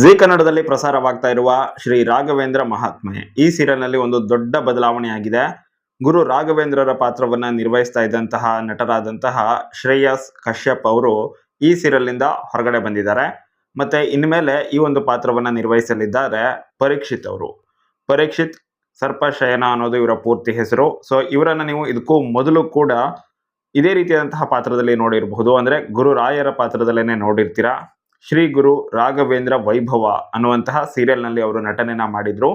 G ಕನ್ನಡದಲ್ಲಿ ಪ್ರಸಾರವಾಗ್ತಾ ಇರುವ ಶ್ರೀ ರಾಘವೇಂದ್ರ ಮಹಾತ್ಮೆ ಈ ಸೀರಿಯಲ್ನಲ್ಲಿ ಒಂದು ದೊಡ್ಡ ಬದಲಾವಣೆಯಾಗಿದೆ. ಗುರು ರಾಘವೇಂದ್ರರ ಪಾತ್ರವನ್ನ ನಿರ್ವಹಿಸ್ತಾ ಇದ್ದಂತಹ ನಟರಾದಂತಹ ಶ್ರೇಯಸ್ ಕಶ್ಯಪ್ ಅವರು ಈ ಸೀರಿಯಲ್ನಿಂದ ಹೊರಗಡೆ ಬಂದಿದ್ದಾರೆ. ಮತ್ತೆ ಇನ್ಮೇಲೆ ಈ ಒಂದು ಪಾತ್ರವನ್ನ ನಿರ್ವಹಿಸಲಿದ್ದಾರೆ ಪರೀಕ್ಷಿತ್ ಅವರು. ಪರೀಕ್ಷಿತ್ ಸರ್ಪಶಯನ ಅನ್ನೋದು ಇವರ ಪೂರ್ತಿ ಹೆಸರು. ಸೊ ಇವರನ್ನ ನೀವು ಇದಕ್ಕೂ ಮೊದಲು ಕೂಡ ಇದೇ ರೀತಿಯಾದಂತಹ ಪಾತ್ರದಲ್ಲಿ ನೋಡಿರಬಹುದು. ಅಂದ್ರೆ ಗುರು ರಾಯರ ಪಾತ್ರದಲ್ಲೇನೆ ನೋಡಿರ್ತೀರಾ. ಶ್ರೀ ಗುರು ರಾಘವೇಂದ್ರ ವೈಭವ ಅನ್ನುವಂತಹ ಸೀರಿಯಲ್ ನಲ್ಲಿ ಅವರು ನಟನೆಯನ್ನ ಮಾಡಿದ್ರು.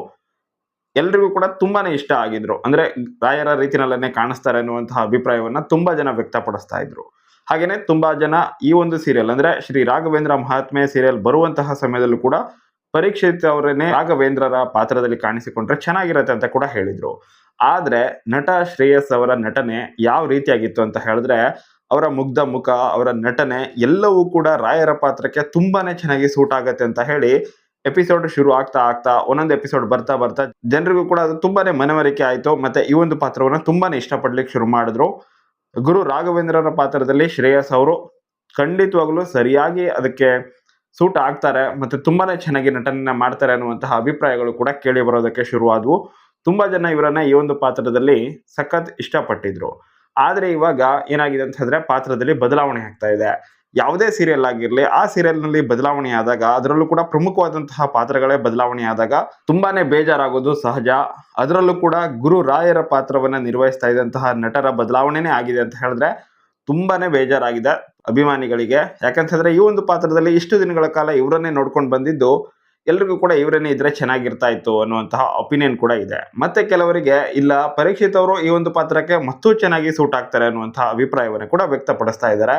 ಎಲ್ರಿಗೂ ಕೂಡ ತುಂಬಾನೇ ಇಷ್ಟ ಆಗಿದ್ರು. ಅಂದ್ರೆ ರಾಯರ ರೀತಿನಲ್ಲೇ ಕಾಣಿಸ್ತಾರೆ ಅನ್ನುವಂತಹ ಅಭಿಪ್ರಾಯವನ್ನ ತುಂಬಾ ಜನ ವ್ಯಕ್ತಪಡಿಸ್ತಾ ಇದ್ರು. ಹಾಗೇನೆ ತುಂಬಾ ಜನ ಈ ಒಂದು ಸೀರಿಯಲ್ ಅಂದ್ರೆ ಶ್ರೀ ರಾಘವೇಂದ್ರ ಮಹಾತ್ಮೆ ಸೀರಿಯಲ್ ಬರುವಂತಹ ಸಮಯದಲ್ಲೂ ಕೂಡ ಪರೀಕ್ಷಿತ್ ಅವರನ್ನೇ ರಾಘವೇಂದ್ರರ ಪಾತ್ರದಲ್ಲಿ ಕಾಣಿಸಿಕೊಂಡ್ರೆ ಚೆನ್ನಾಗಿರತ್ತೆ ಅಂತ ಕೂಡ ಹೇಳಿದ್ರು. ಆದ್ರೆ ನಟ ಶ್ರೇಯಸ್ ಅವರ ನಟನೆ ಯಾವ ರೀತಿಯಾಗಿತ್ತು ಅಂತ ಹೇಳಿದ್ರೆ, ಅವರ ಮುಗ್ಧ ಮುಖ, ಅವರ ನಟನೆ ಎಲ್ಲವೂ ಕೂಡ ರಾಯರ ಪಾತ್ರಕ್ಕೆ ತುಂಬಾನೇ ಚೆನ್ನಾಗಿ ಸೂಟ್ ಆಗತ್ತೆ ಅಂತ ಹೇಳಿ ಎಪಿಸೋಡ್ ಶುರು ಆಗ್ತಾ ಆಗ್ತಾ ಒಂದೊಂದು ಎಪಿಸೋಡ್ ಬರ್ತಾ ಬರ್ತಾ ಜನರಿಗೂ ಕೂಡ ಅದು ತುಂಬಾನೇ ಮನವರಿಕೆ ಆಯ್ತು. ಮತ್ತೆ ಈ ಒಂದು ಪಾತ್ರವನ್ನ ತುಂಬಾನೇ ಇಷ್ಟಪಡ್ಲಿಕ್ಕೆ ಶುರು ಮಾಡಿದ್ರು. ಗುರು ರಾಘವೇಂದ್ರರ ಪಾತ್ರದಲ್ಲಿ ಶ್ರೇಯಸ್ ಅವರು ಖಂಡಿತವಾಗ್ಲೂ ಸರಿಯಾಗಿ ಅದಕ್ಕೆ ಸೂಟ್ ಆಗ್ತಾರೆ ಮತ್ತೆ ತುಂಬಾನೇ ಚೆನ್ನಾಗಿ ನಟನೆಯನ್ನ ಮಾಡ್ತಾರೆ ಅನ್ನುವಂತಹ ಅಭಿಪ್ರಾಯಗಳು ಕೂಡ ಕೇಳಿ ಬರೋದಕ್ಕೆ ಶುರುವಾದವು. ತುಂಬಾ ಜನ ಇವರನ್ನ ಈ ಒಂದು ಪಾತ್ರದಲ್ಲಿ ಸಖತ್ ಇಷ್ಟಪಟ್ಟಿದ್ರು. ಆದ್ರೆ ಇವಾಗ ಏನಾಗಿದೆ ಅಂತ ಹೇಳಿದ್ರೆ ಪಾತ್ರದಲ್ಲಿ ಬದಲಾವಣೆ ಆಗ್ತಾ ಇದೆ. ಯಾವುದೇ ಸೀರಿಯಲ್ ಆಗಿರ್ಲಿ, ಆ ಸೀರಿಯಲ್ ನಲ್ಲಿ ಬದಲಾವಣೆ ಆದಾಗ, ಅದರಲ್ಲೂ ಕೂಡ ಪ್ರಮುಖವಾದಂತಹ ಪಾತ್ರಗಳೇ ಬದಲಾವಣೆ ಆದಾಗ ತುಂಬಾನೇ ಬೇಜಾರಾಗೋದು ಸಹಜ. ಅದರಲ್ಲೂ ಕೂಡ ಗುರು ರಾಯರ ಪಾತ್ರವನ್ನ ನಿರ್ವಹಿಸ್ತಾ ಇದ್ದಂತಹ ನಟರ ಬದಲಾವಣೆನೇ ಆಗಿದೆ ಅಂತ ಹೇಳಿದ್ರೆ ತುಂಬಾನೇ ಬೇಜಾರಾಗಿದೆ ಅಭಿಮಾನಿಗಳಿಗೆ. ಯಾಕಂತ ಹೇಳಿದ್ರೆ ಈ ಒಂದು ಪಾತ್ರದಲ್ಲಿ ಇಷ್ಟು ದಿನಗಳ ಕಾಲ ಇವರನ್ನೇ ನೋಡ್ಕೊಂಡು ಬಂದಿದ್ದು ಎಲ್ರಿಗೂ ಕೂಡ ಇವರನ್ನೇ ಇದ್ರೆ ಚೆನ್ನಾಗಿರ್ತಾ ಇತ್ತು ಅನ್ನುವಂತಹ ಒಪಿನಿಯನ್ ಕೂಡ ಇದೆ. ಮತ್ತೆ ಕೆಲವರಿಗೆ ಇಲ್ಲ, ಪರೀಕ್ಷಿತ್ ಅವರು ಈ ಒಂದು ಪಾತ್ರಕ್ಕೆ ಮತ್ತೂ ಚೆನ್ನಾಗಿ ಸೂಟ್ ಆಗ್ತಾರೆ ಅನ್ನುವಂತಹ ಅಭಿಪ್ರಾಯವನ್ನು ಕೂಡ ವ್ಯಕ್ತಪಡಿಸ್ತಾ ಇದ್ದಾರೆ.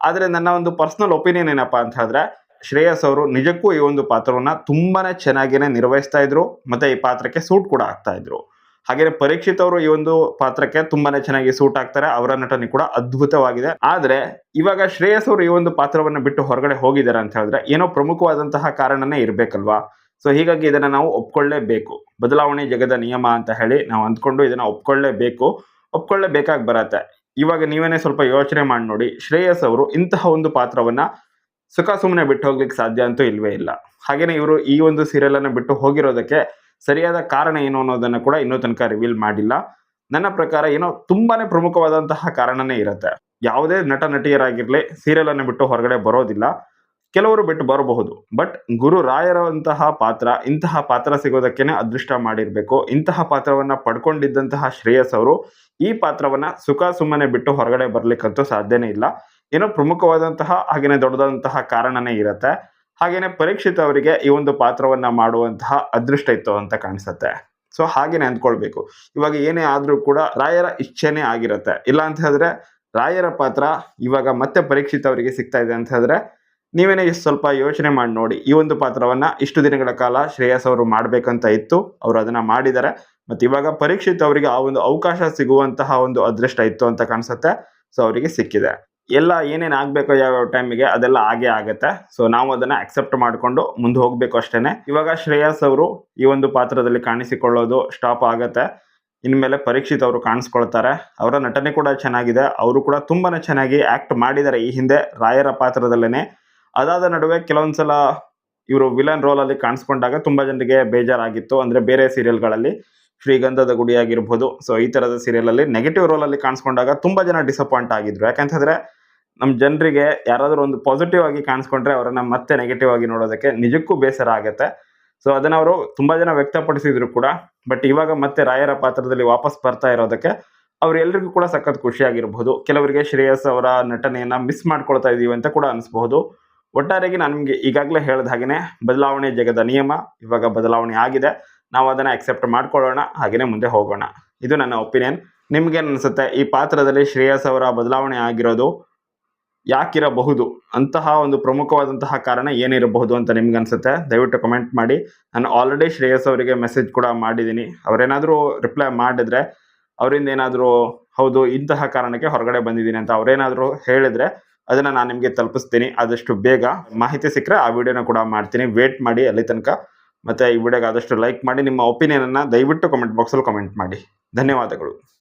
ಆದ್ರೆ ನನ್ನ ಒಂದು ಪರ್ಸನಲ್ ಒಪಿನಿಯನ್ ಏನಪ್ಪಾ ಅಂತ ಹೇಳಿದ್ರೆ, ಶ್ರೇಯಸ್ ಅವರು ನಿಜಕ್ಕೂ ಈ ಒಂದು ಪಾತ್ರವನ್ನ ತುಂಬಾನೇ ಚೆನ್ನಾಗಿನೇ ನಿರ್ವಹಿಸ್ತಾ ಇದ್ರು ಮತ್ತೆ ಈ ಪಾತ್ರಕ್ಕೆ ಸೂಟ್ ಕೂಡ ಆಗ್ತಾ ಇದ್ರು. ಹಾಗೆ ಪರೀಕ್ಷಿತ್ ಅವರು ಈ ಒಂದು ಪಾತ್ರಕ್ಕೆ ತುಂಬಾನೇ ಚೆನ್ನಾಗಿ ಸೂಟ್ ಆಗ್ತಾರೆ. ಅವರ ನಟನೆ ಕೂಡ ಅದ್ಭುತವಾಗಿದೆ. ಆದ್ರೆ ಇವಾಗ ಶ್ರೇಯಸ್ ಅವರು ಈ ಒಂದು ಪಾತ್ರವನ್ನ ಬಿಟ್ಟು ಹೊರಗಡೆ ಹೋಗಿದ್ದಾರೆ ಅಂತ ಹೇಳಿದ್ರೆ ಏನೋ ಪ್ರಮುಖವಾದಂತಹ ಕಾರಣನೇ ಇರ್ಬೇಕಲ್ವಾ. ಸೊ ಹೀಗಾಗಿ ಇದನ್ನ ನಾವು ಒಪ್ಕೊಳ್ಳೇಬೇಕು. ಬದಲಾವಣೆ ಜಗದ ನಿಯಮ ಅಂತ ಹೇಳಿ ನಾವು ಅಂದ್ಕೊಂಡು ಇದನ್ನ ಒಪ್ಕೊಳ್ಳೇಬೇಕಾಗಿ ಬರತ್ತೆ. ಇವಾಗ ನೀವೇನೇ ಸ್ವಲ್ಪ ಯೋಚನೆ ಮಾಡಿ ನೋಡಿ, ಶ್ರೇಯಸ್ ಅವರು ಇಂತಹ ಒಂದು ಪಾತ್ರವನ್ನ ಸುಖ ಸುಮ್ಮನೆ ಬಿಟ್ಟು ಹೋಗ್ಲಿಕ್ಕೆ ಸಾಧ್ಯ ಅಂತೂ ಇಲ್ವೇ ಇಲ್ಲ. ಹಾಗೇನೆ ಇವರು ಈ ಒಂದು ಸೀರಿಯಲ್ ಅನ್ನ ಬಿಟ್ಟು ಹೋಗಿರೋದಕ್ಕೆ ಸರಿಯಾದ ಕಾರಣ ಏನು ಅನ್ನೋದನ್ನ ಕೂಡ ಇನ್ನೂ ತನಕ ರಿವೀಲ್ ಮಾಡಿಲ್ಲ. ನನ್ನ ಪ್ರಕಾರ ಏನೋ ತುಂಬಾನೇ ಪ್ರಮುಖವಾದಂತಹ ಕಾರಣನೇ ಇರುತ್ತೆ. ಯಾವುದೇ ನಟ ನಟಿಯರಾಗಿರ್ಲಿ ಸೀರಿಯಲ್ ಅನ್ನು ಬಿಟ್ಟು ಹೊರಗಡೆ ಬರೋದಿಲ್ಲ. ಕೆಲವರು ಬಿಟ್ಟು ಬರಬಹುದು. ಬಟ್ ಗುರು ರಾಯರಂತಹ ಪಾತ್ರ, ಇಂತಹ ಪಾತ್ರ ಸಿಗೋದಕ್ಕೇನೆ ಅದೃಷ್ಟ ಮಾಡಿರ್ಬೇಕು. ಇಂತಹ ಪಾತ್ರವನ್ನ ಪಡ್ಕೊಂಡಿದ್ದಂತಹ ಶ್ರೇಯಸ್ ಅವರು ಈ ಪಾತ್ರವನ್ನ ಸುಖ ಸುಮ್ಮನೆ ಬಿಟ್ಟು ಹೊರಗಡೆ ಬರ್ಲಿಕ್ಕಂತೂ ಸಾಧ್ಯನೇ ಇಲ್ಲ. ಏನೋ ಪ್ರಮುಖವಾದಂತಹ ಹಾಗೇನೆ ದೊಡ್ಡದಾದಂತಹ ಕಾರಣನೇ ಇರುತ್ತೆ. ಹಾಗೇನೆ ಪರೀಕ್ಷಿತ್ ಅವರಿಗೆ ಈ ಒಂದು ಪಾತ್ರವನ್ನ ಮಾಡುವಂತಹ ಅದೃಷ್ಟ ಇತ್ತು ಅಂತ ಕಾಣಿಸುತ್ತೆ. ಸೊ ಹಾಗೇನೆ ಅಂದ್ಕೊಳ್ಬೇಕು. ಇವಾಗ ಏನೇ ಆದ್ರೂ ಕೂಡ ರಾಯರ ಇಚ್ಛೆನೇ ಆಗಿರುತ್ತೆ. ಇಲ್ಲ ಅಂತ ಹೇಳಿದ್ರೆ ರಾಯರ ಪಾತ್ರ ಇವಾಗ ಮತ್ತೆ ಪರೀಕ್ಷಿತ್ ಅವರಿಗೆ ಸಿಗ್ತಾ ಇದೆ ಅಂತ ಹೇಳಿದ್ರೆ ನೀವೇನೇ ಸ್ವಲ್ಪ ಯೋಚನೆ ಮಾಡಿ ನೋಡಿ. ಈ ಒಂದು ಪಾತ್ರವನ್ನ ಇಷ್ಟು ದಿನಗಳ ಕಾಲ ಶ್ರೇಯಸ್ ಅವರು ಮಾಡ್ಬೇಕಂತ ಇತ್ತು, ಅವರು ಅದನ್ನ ಮಾಡಿದ್ದಾರೆ. ಮತ್ತೆ ಇವಾಗ ಪರೀಕ್ಷಿತ್ ಅವರಿಗೆ ಆ ಒಂದು ಅವಕಾಶ ಸಿಗುವಂತಹ ಒಂದು ಅದೃಷ್ಟ ಇತ್ತು ಅಂತ ಕಾಣಿಸುತ್ತೆ. ಸೊ ಅವರಿಗೆ ಸಿಕ್ಕಿದೆ. ಎಲ್ಲ ಏನೇನ್ ಆಗ್ಬೇಕೋ ಯಾವ ಟೈಮಿಗೆ ಅದೆಲ್ಲ ಆಗೇ ಆಗತ್ತೆ. ಸೊ ನಾವು ಅದನ್ನ ಅಕ್ಸೆಪ್ಟ್ ಮಾಡ್ಕೊಂಡು ಮುಂದೆ ಹೋಗ್ಬೇಕು ಅಷ್ಟೇನೆ. ಇವಾಗ ಶ್ರೇಯಸ್ ಅವರು ಈ ಒಂದು ಪಾತ್ರದಲ್ಲಿ ಕಾಣಿಸಿಕೊಳ್ಳೋದು ಸ್ಟಾಪ್ ಆಗತ್ತೆ. ಇನ್ಮೇಲೆ ಪರೀಕ್ಷಿತ್ ಅವರು ಕಾಣಿಸ್ಕೊಳ್ತಾರೆ. ಅವರ ನಟನೆ ಕೂಡ ಚೆನ್ನಾಗಿದೆ. ಅವರು ಕೂಡ ತುಂಬಾನೇ ಚೆನ್ನಾಗಿ ಆಕ್ಟ್ ಮಾಡಿದ್ದಾರೆ ಈ ಹಿಂದೆ ರಾಯರ ಪಾತ್ರದಲ್ಲೇನೆ. ಅದಾದ ನಡುವೆ ಕೆಲವೊಂದ್ಸಲ ಇವರು ವಿಲನ್ ರೋಲ್ ಅಲ್ಲಿ ಕಾಣಿಸ್ಕೊಂಡಾಗ ತುಂಬಾ ಜನರಿಗೆ ಬೇಜಾರಾಗಿತ್ತು. ಅಂದ್ರೆ ಬೇರೆ ಸೀರಿಯಲ್ಗಳಲ್ಲಿ ಶ್ರೀಗಂಧದ ಗುಡಿ ಆಗಿರ್ಬೋದು, ಸೊ ಈ ತರದ ಸೀರಿಯಲ್ ಅಲ್ಲಿ ನೆಗೆಟಿವ್ ರೋಲ್ ಅಲ್ಲಿ ಕಾಣಿಸ್ಕೊಂಡಾಗ ತುಂಬಾ ಜನ ಡಿಸಪಾಯಿಂಟ್ ಆಗಿದ್ರು. ಯಾಕಂತ ಹೇಳಿದ್ರೆ ನಮ್ ಜನರಿಗೆ ಯಾರಾದ್ರೂ ಒಂದು ಪಾಸಿಟಿವ್ ಆಗಿ ಕಾಣಿಸ್ಕೊಂಡ್ರೆ ಅವರನ್ನ ಮತ್ತೆ ನೆಗೆಟಿವ್ ಆಗಿ ನೋಡೋದಕ್ಕೆ ನಿಜಕ್ಕೂ ಬೇಸರ ಆಗತ್ತೆ. ಸೊ ಅದನ್ನ ಅವರು ತುಂಬಾ ಜನ ವ್ಯಕ್ತಪಡಿಸಿದ್ರು ಕೂಡ. ಬಟ್ ಇವಾಗ ಮತ್ತೆ ರಾಯರ ಪಾತ್ರದಲ್ಲಿ ವಾಪಸ್ ಬರ್ತಾ ಇರೋದಕ್ಕೆ ಅವ್ರೆಲ್ರಿಗೂ ಕೂಡ ಸಖತ್ ಖುಷಿಯಾಗಿರ್ಬಹುದು. ಕೆಲವರಿಗೆ ಶ್ರೇಯಸ್ ಅವರ ನಟನೆಯನ್ನ ಮಿಸ್ ಮಾಡ್ಕೊಳ್ತಾ ಇದೀವಿ ಅಂತ ಕೂಡ ಅನಿಸ್ಬಹುದು. ಒಟ್ಟಾರೆಯಾಗಿ ನಾನು ನಿಮ್ಗೆ ಈಗಾಗಲೇ ಹೇಳಿದ ಹಾಗೇನೆ ಬದಲಾವಣೆ ಜಗದ ನಿಯಮ. ಇವಾಗ ಬದಲಾವಣೆ ಆಗಿದೆ, ನಾವು ಅದನ್ನ ಅಕ್ಸೆಪ್ಟ್ ಮಾಡ್ಕೊಳ್ಳೋಣ, ಹಾಗೇನೆ ಮುಂದೆ ಹೋಗೋಣ. ಇದು ನನ್ನ ಒಪಿನಿಯನ್. ನಿಮ್ಗೇನ್ ಅನ್ಸುತ್ತೆ ಈ ಪಾತ್ರದಲ್ಲಿ ಶ್ರೇಯಸ್ ಅವರ ಬದಲಾವಣೆ ಆಗಿರೋದು ಯಾಕಿರಬಹುದು? ಅಂತಹ ಒಂದು ಪ್ರಮುಖವಾದಂತಹ ಕಾರಣ ಏನಿರಬಹುದು ಅಂತ ನಿಮ್ಗೆ ಅನ್ಸುತ್ತೆ? ದಯವಿಟ್ಟು ಕಮೆಂಟ್ ಮಾಡಿ. ನಾನು ಆಲ್ರೆಡಿ ಶ್ರೇಯಸ್ ಅವರಿಗೆ ಮೆಸೇಜ್ ಕೂಡ ಮಾಡಿದ್ದೀನಿ. ಅವರೇನಾದ್ರೂ ರಿಪ್ಲೈ ಮಾಡಿದ್ರೆ, ಅವರಿಂದ ಏನಾದರೂ ಹೌದು ಇಂತಹ ಕಾರಣಕ್ಕೆ ಹೊರಗಡೆ ಬಂದಿದ್ದೀನಿ ಅಂತ ಅವರೇನಾದರೂ ಹೇಳಿದ್ರೆ ಅದನ್ನ ನಾನು ನಿಮಗೆ ತಲುಪಿಸ್ತೀನಿ. ಆದಷ್ಟು ಬೇಗ ಮಾಹಿತಿ ಸಿಕ್ಕರೆ ಆ ವಿಡಿಯೋನ ಕೂಡ ಮಾಡ್ತೀನಿ. ವೇಟ್ ಮಾಡಿ ಅಲ್ಲಿ ತನಕ. ಮತ್ತೆ ಈ ವಿಡಿಯೋಗೆ ಆದಷ್ಟು ಲೈಕ್ ಮಾಡಿ. ನಿಮ್ಮ ಒಪಿನಿಯನ್ ಅನ್ನ ದಯವಿಟ್ಟು ಕಮೆಂಟ್ ಬಾಕ್ಸಲ್ಲಿ ಕಮೆಂಟ್ ಮಾಡಿ. ಧನ್ಯವಾದಗಳು.